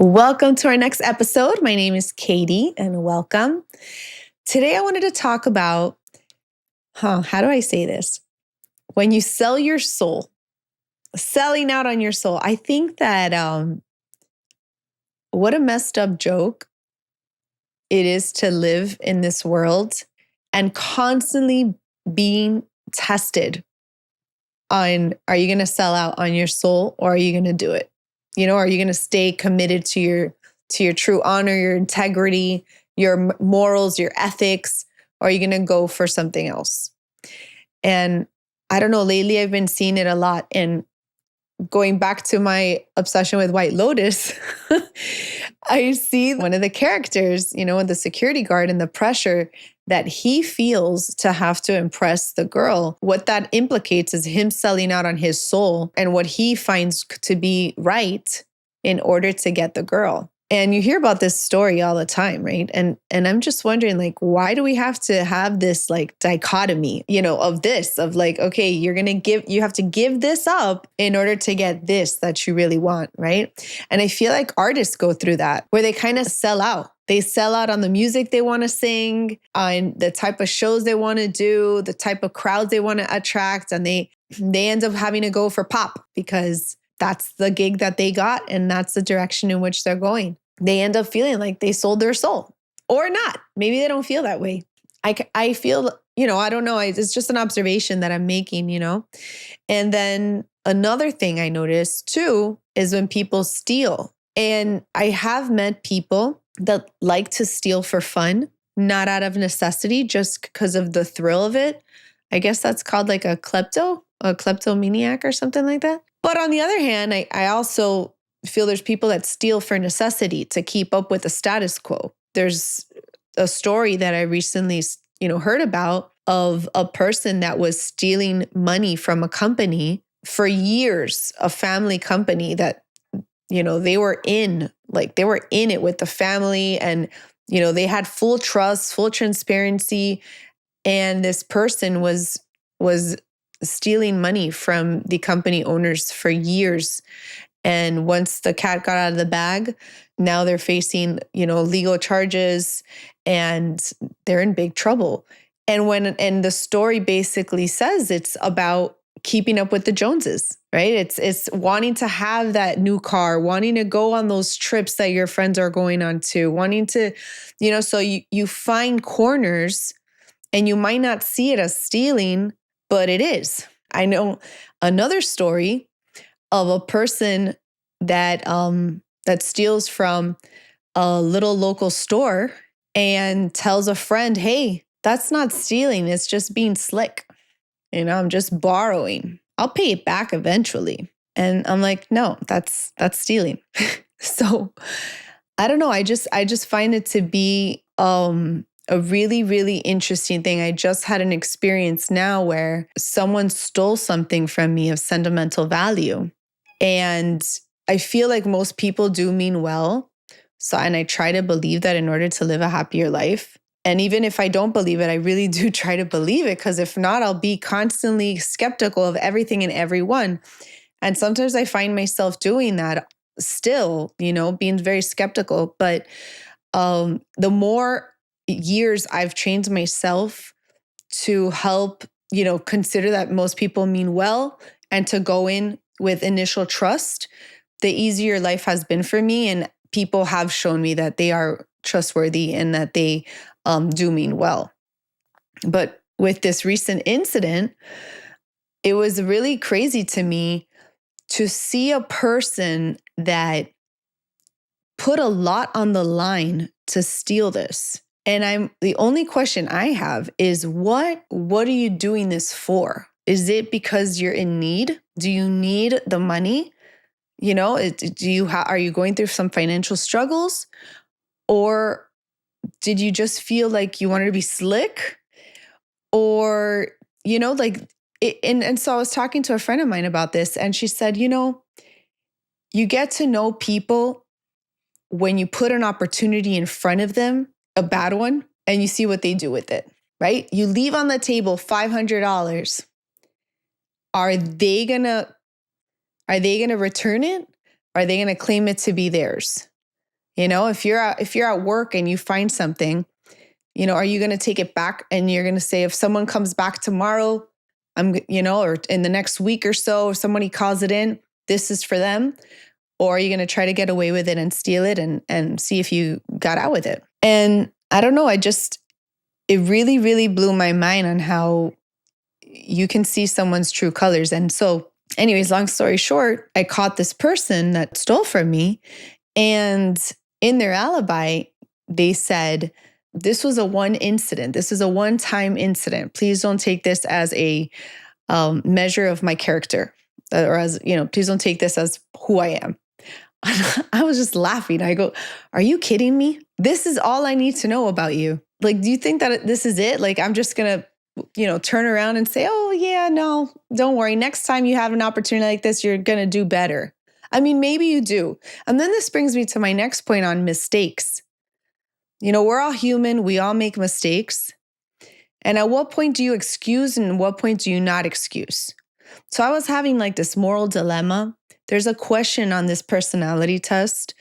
Welcome to our next episode. My name is Katie and welcome. Today I wanted to talk about, how do I say this? When you sell your soul, selling out on your soul. I think that what a messed up joke it is to live in this world and constantly being tested on, are you going to sell out on your soul or are you going to do it? Are you going to stay committed to your true honor, your integrity, your morals, your ethics, or are you going to go for something else? And I don't know, lately I've been seeing it a lot. And going back to my obsession with White Lotus, I see one of the characters, the security guard and the pressure that he feels to have to impress the girl. What that implicates is him selling out on his soul and what he finds to be right in order to get the girl. And you hear about this story all the time, right? And I'm just wondering, why do we have to have this dichotomy, of okay, you have to give this up in order to get this that you really want, right? And I feel like artists go through that where they kind of sell out. They sell out on the music they want to sing, on the type of shows they want to do, the type of crowds they want to attract, and they end up having to go for pop because that's the gig that they got and that's the direction in which they're going. They end up feeling like they sold their soul or not. Maybe they don't feel that way. I feel, I don't know. It's just an observation that I'm making, And then another thing I noticed too is when people steal. And I have met people that like to steal for fun, not out of necessity, just because of the thrill of it. I guess that's called a kleptomaniac or something like that. But on the other hand, I also feel there's people that steal for necessity to keep up with the status quo. There's a story that I recently, heard about of a person that was stealing money from a company for years, a family company that, they were in it with the family and, they had full trust, full transparency. And this person was stealing money from the company owners for years. And once the cat got out of the bag, now they're facing, legal charges and they're in big trouble. And the story basically says it's about keeping up with the Joneses, right? It's wanting to have that new car, wanting to go on those trips that your friends are going on to, wanting to, so you find corners and you might not see it as stealing, but it is. I know another story of a person that steals from a little local store and tells a friend, "Hey, that's not stealing. It's just being slick. I'm just borrowing. I'll pay it back eventually." And I'm like, "No, that's stealing." So I don't know. I just find it to be a really, really interesting thing. I just had an experience now where someone stole something from me of sentimental value. And I feel like most people do mean well. And I try to believe that in order to live a happier life. And even if I don't believe it, I really do try to believe it, because if not, I'll be constantly skeptical of everything and everyone. And sometimes I find myself doing that still, being very skeptical. But the more years I've trained myself to help, consider that most people mean well and to go in with initial trust, the easier life has been for me. And people have shown me that they are trustworthy and that they do mean well. But with this recent incident, it was really crazy to me to see a person that put a lot on the line to steal this. And the only question I have is what are you doing this for? Is it because you're in need? Do you need the money? Are you going through some financial struggles? Or did you just feel like you wanted to be slick? Or, and so I was talking to a friend of mine about this, and she said, you get to know people when you put an opportunity in front of them, a bad one, and you see what they do with it, right? You leave on the table $500. Are they gonna return it? Are they gonna claim it to be theirs? If you're at work and you find something, are you going to take it back and you're going to say, if someone comes back tomorrow, or in the next week or so, if somebody calls it in, this is for them? Or are you going to try to get away with it and steal it and see if you got out with it? And I don't know, it really, really blew my mind on how you can see someone's true colors. And so anyways, long story short, I caught this person that stole from me. And in their alibi, they said, this was a one incident. This is a one-time incident. Please don't take this as a measure of my character, or as, please don't take this as who I am. I was just laughing. I go, are you kidding me? This is all I need to know about you. Like, do you think that this is it? Like, I'm just going to, turn around and say, oh yeah, no, don't worry. Next time you have an opportunity like this, you're going to do better. I mean, maybe you do. And then this brings me to my next point on mistakes. We're all human. We all make mistakes. And at what point do you excuse and what point do you not excuse? So I was having like this moral dilemma. There's a question on this personality test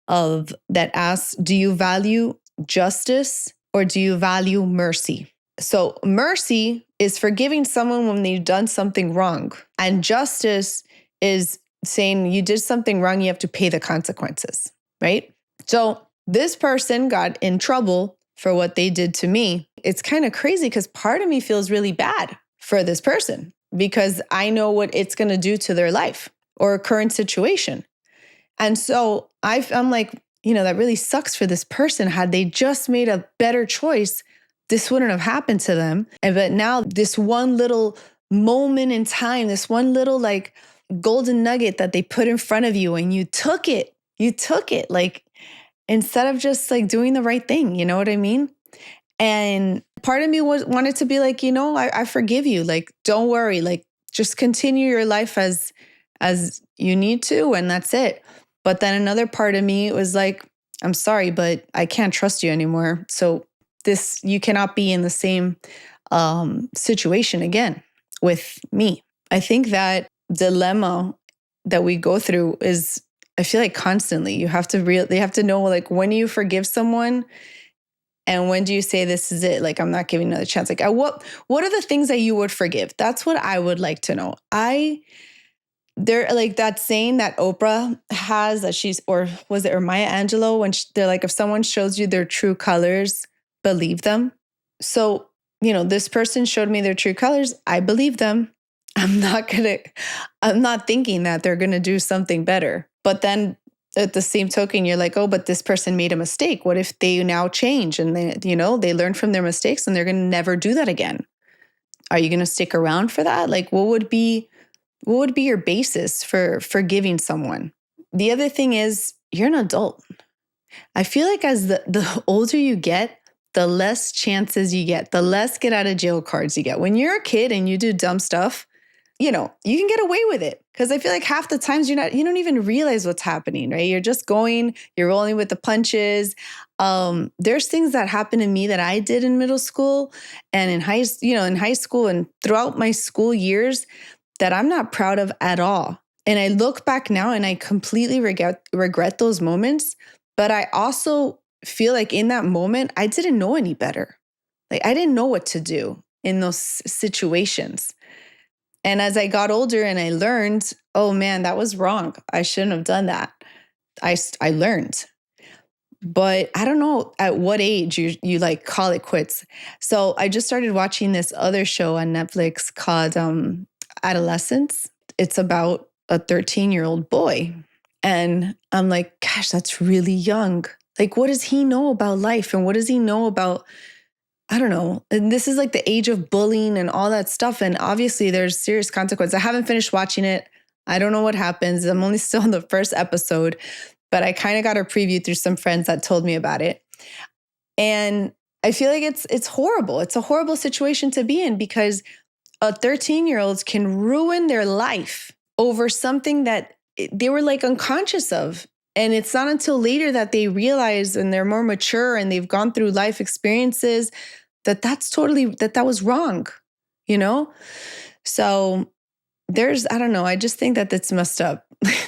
that asks, do you value justice or do you value mercy? So mercy is forgiving someone when they've done something wrong. And justice is saying you did something wrong, you have to pay the consequences, right? So this person got in trouble for what they did to me. It's kind of crazy because part of me feels really bad for this person because I know what it's going to do to their life or a current situation. And so I'm like, that really sucks for this person. Had they just made a better choice, this wouldn't have happened to them. But now this one little moment in time, this one little like golden nugget that they put in front of you and you took it like, instead of just like doing the right thing, you know what I mean? And part of me wanted to be like, I forgive you. Like, don't worry. Like, just continue your life as you need to, and that's it. But then another part of me was like, I'm sorry, but I can't trust you anymore. So you cannot be in the same situation again with me. I think that dilemma that we go through is, I feel like constantly they have to know, like, when do you forgive someone and when do you say this is it? Like, I'm not giving another chance. Like, what are the things that you would forgive? That's what I would like to know. They're like that saying that Oprah has that or Maya Angelou, when they're like, if someone shows you their true colors, believe them. So, this person showed me their true colors. I believe them. I'm not thinking that they're going to do something better. But then at the same token, you're like, oh, but this person made a mistake. What if they now change and they learn from their mistakes and they're going to never do that again? Are you going to stick around for that? Like, what would be your basis for forgiving someone? The other thing is, you're an adult. I feel like as the older you get, the less chances you get, the less get out of jail cards you get. When you're a kid and you do dumb stuff, you can get away with it. Because I feel like half the times you don't even realize what's happening, right? You're just you're rolling with the punches. There's things that happened to me that I did in middle school and in high school and throughout my school years that I'm not proud of at all. And I look back now and I completely regret those moments. But I also feel like in that moment, I didn't know any better. Like, I didn't know what to do in those situations. And as I got older and I learned, oh man, that was wrong. I shouldn't have done that. I learned. But I don't know at what age you like call it quits. So I just started watching this other show on Netflix called Adolescence. It's about a 13-year-old boy. And I'm like, gosh, that's really young. Like, what does he know about life? And what does he know about, I don't know. And this is like the age of bullying and all that stuff. And obviously there's serious consequences. I haven't finished watching it. I don't know what happens. I'm only still on the first episode, but I kind of got a preview through some friends that told me about it. And I feel like it's horrible. It's a horrible situation to be in because a 13-year-old can ruin their life over something that they were like unconscious of. And it's not until later that they realize and they're more mature and they've gone through life experiences that was wrong, So I don't know, I just think that that's messed up,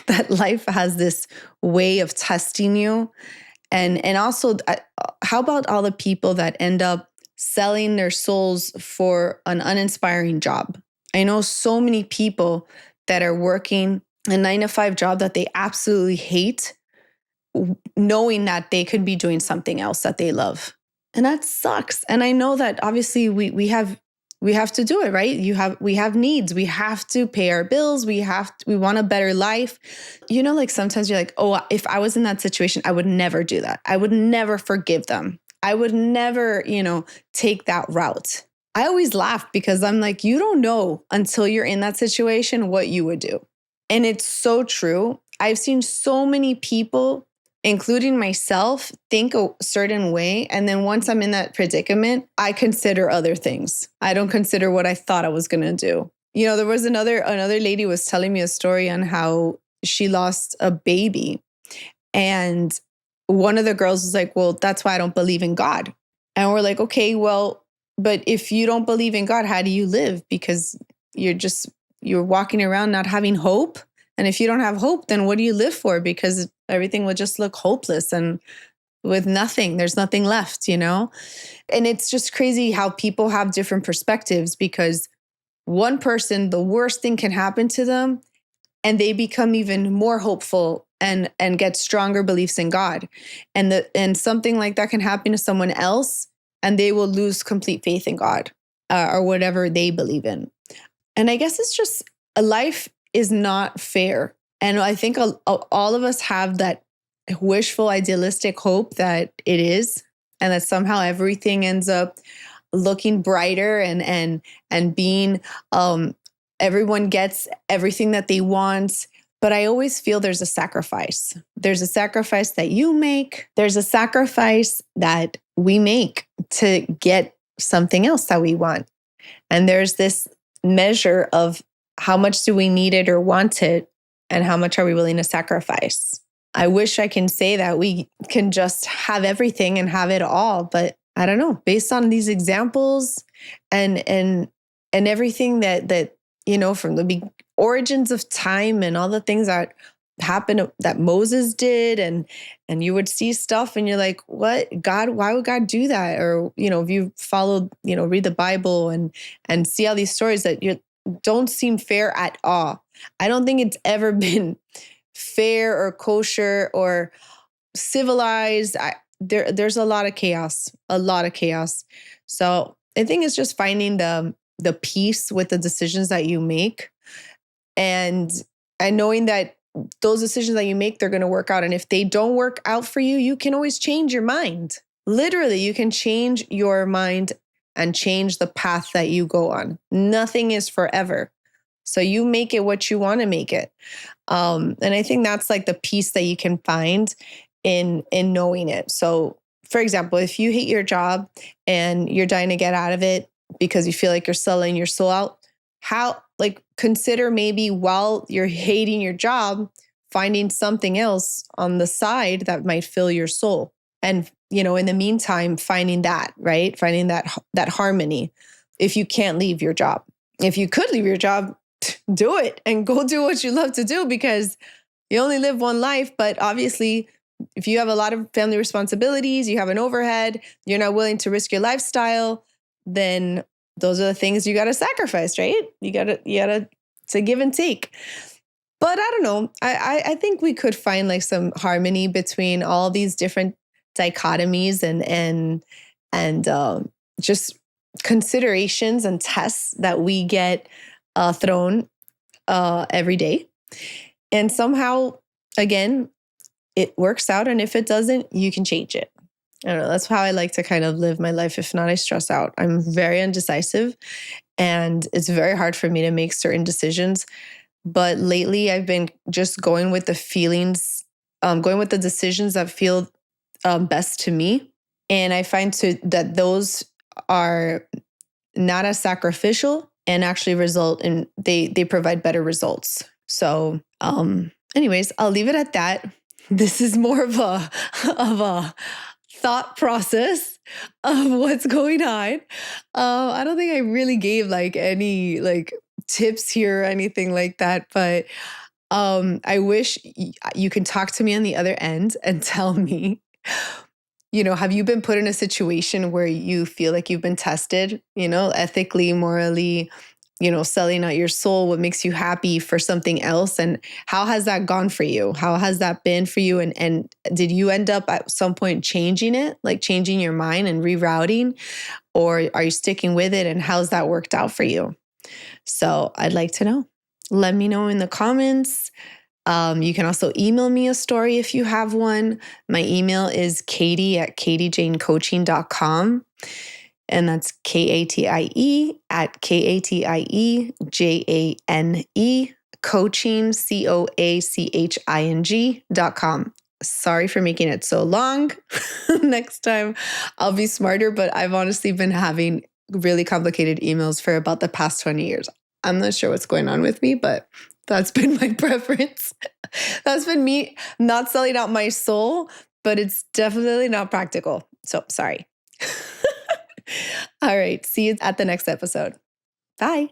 that life has this way of testing you And also, how about all the people that end up selling their souls for an uninspiring job? I know so many people that are working a 9-to-5 job that they absolutely hate, knowing that they could be doing something else that they love. And that sucks. And I know that obviously we have to do it, right? We have needs. We have to pay our bills. We want a better life. Like sometimes you're like, oh, if I was in that situation, I would never do that. I would never forgive them. I would never, take that route. I always laugh because I'm like, you don't know until you're in that situation what you would do. And it's so true. I've seen so many people, including myself, think a certain way. And then once I'm in that predicament, I consider other things. I don't consider what I thought I was going to do. There was another lady was telling me a story on how she lost a baby. And one of the girls was like, well, that's why I don't believe in God. And we're like, okay, well, but if you don't believe in God, how do you live? Because you're walking around not having hope. And if you don't have hope, then what do you live for? Because everything will just look hopeless and with nothing, there's nothing left, And it's just crazy how people have different perspectives, because one person, the worst thing can happen to them and they become even more hopeful and get stronger beliefs in God. And something like that can happen to someone else and they will lose complete faith in God or whatever they believe in. And I guess it's just life is not fair. And I think all of us have that wishful, idealistic hope that it is, and that somehow everything ends up looking brighter and being, everyone gets everything that they want. But I always feel there's a sacrifice. There's a sacrifice that you make. There's a sacrifice that we make to get something else that we want. And there's this measure of how much do we need it or want it, and how much are we willing to sacrifice. I wish I can say that we can just have everything and have it all, but I don't know. Based on these examples and everything that from the origins of time and all the things that happened that Moses did, and you would see stuff and you're like, what? God, why would God do that? Or, if you follow, read the Bible and see all these stories that you don't seem fair at all. I don't think it's ever been fair or kosher or civilized. There's a lot of chaos. So I think it's just finding the peace with the decisions that you make, and knowing that those decisions that you make, they're going to work out. And if they don't work out for you, you can always change your mind. Literally, you can change your mind and change the path that you go on. Nothing is forever. So you make it what you want to make it. And I think that's like the peace that you can find in knowing it. So for example, if you hate your job and you're dying to get out of it because you feel like you're selling your soul out, consider maybe while you're hating your job, finding something else on the side that might fill your soul. And, in the meantime, finding that, right? Finding that harmony. If you can't leave your job, if you could leave your job, do it and go do what you love to do, because you only live one life. But obviously, if you have a lot of family responsibilities, you have an overhead, you're not willing to risk your lifestyle, then those are the things you got to sacrifice, right? You got to, it's a give and take. But I don't know. I think we could find like some harmony between all these different dichotomies and just considerations and tests that we get thrown every day. And somehow, again, it works out. And if it doesn't, you can change it. I don't know. That's how I like to kind of live my life. If not, I stress out. I'm very indecisive, and it's very hard for me to make certain decisions. But lately, I've been just going with the feelings, going with the decisions that feel best to me. And I find that those are not as sacrificial and actually result in, they provide better results. So anyways, I'll leave it at that. This is more of a thought process of what's going on. I don't think I really gave like any like tips here or anything like that, but I wish you could talk to me on the other end and tell me Have you been put in a situation where you feel like you've been tested, ethically, morally, selling out your soul, what makes you happy for something else? And how has that gone for you? How has that been for you? And did you end up at some point changing it, like changing your mind and rerouting? Or are you sticking with it? And how's that worked out for you? So I'd like to know. Let me know in the comments. You can also email me a story if you have one. My email is katie@katiejanecoaching.com. And that's KATIE@KATIEJANE coaching, COACHING.com. Sorry for making it so long. Next time I'll be smarter, but I've honestly been having really complicated emails for about the past 20 years. I'm not sure what's going on with me, but that's been my preference. That's been me not selling out my soul, but it's definitely not practical. So sorry. All right. See you at the next episode. Bye.